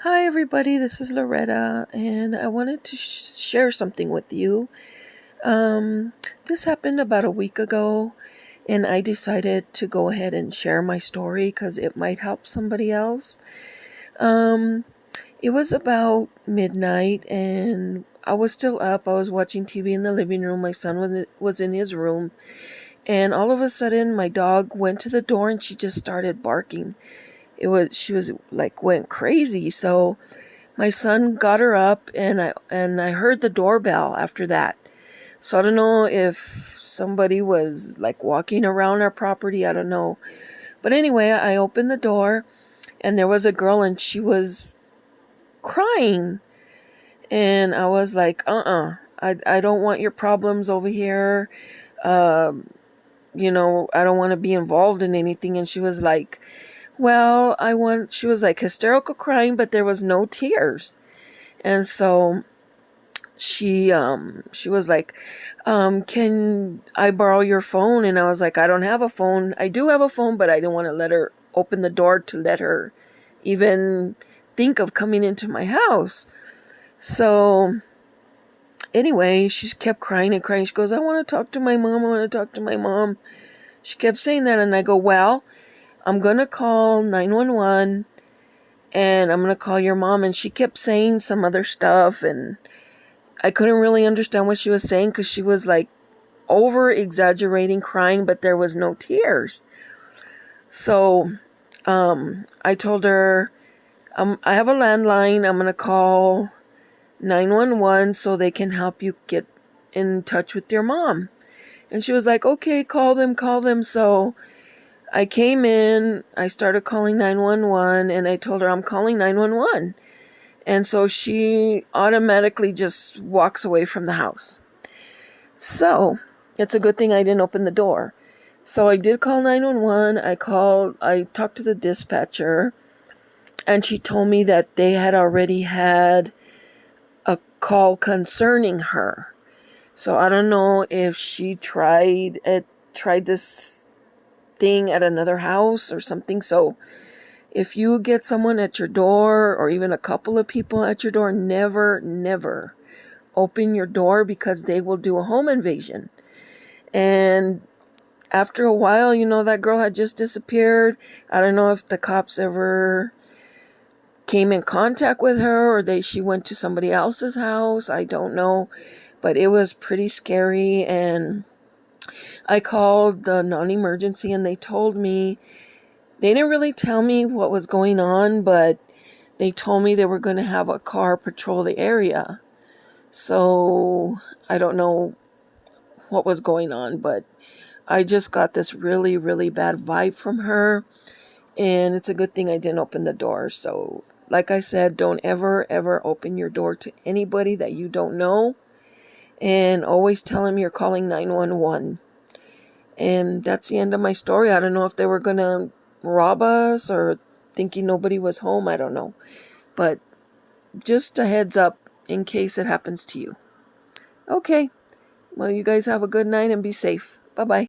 Hi, everybody. This is Loretta, and I wanted to share something with you. Um, this happened about a week ago, and I decided to go ahead and share my story because it might help somebody else. Um, it was about midnight, and I was still up. I was watching TV in the living room. My son was in his room, and all of a sudden, my dog went to the door, and she just started barking. She was like went crazy. So my son got her up, and I heard the doorbell after that. So I don't know if somebody was like walking around our property. I don't know. But anyway, I opened the door, and there was a girl, and she was crying. And I was like, I don't want your problems over here. Um, I don't want to be involved in anything. And she was like, she was like hysterical crying, but there was no tears. And so she was like, can I borrow your phone? And I was like, I don't have a phone. I do have a phone, but I didn't want to let her open the door to let her even think of coming into my house. So anyway, she kept crying and crying. She goes, I want to talk to my mom. I want to talk to my mom. She kept saying that, and I go, well, I'm going to call 911, and I'm going to call your mom. And she kept saying some other stuff, and I couldn't really understand what she was saying because she was like over exaggerating crying, but there was no tears. So I told her, I have a landline. I'm going to call 911 so they can help you get in touch with your mom. And she was like, okay, call them, call them. So I came in, I started calling 911, and I told her I'm calling 911. And so she automatically just walks away from the house. So it's a good thing I didn't open the door. So I did call 911. I talked to the dispatcher, and she told me that they had already had a call concerning her. So I don't know if she tried this thing at another house or something. So if you get someone at your door, or even a couple of people at your door, never open your door, because they will do a home invasion. And after a while, that girl had just disappeared. I don't know if the cops ever came in contact with her, or she went to somebody else's house. I don't know, but it was pretty scary. And I called the non-emergency, and they told me, they didn't really tell me what was going on, but they told me they were going to have a car patrol the area. So I don't know what was going on, but I just got this really, really bad vibe from her, and it's a good thing I didn't open the door. So, like I said, don't ever open your door to anybody that you don't know, and always tell them you're calling 911. And that's the end of my story. I don't know if they were going to rob us or thinking nobody was home. I don't know. But just a heads up in case it happens to you. Okay. Well, you guys have a good night and be safe. Bye-bye.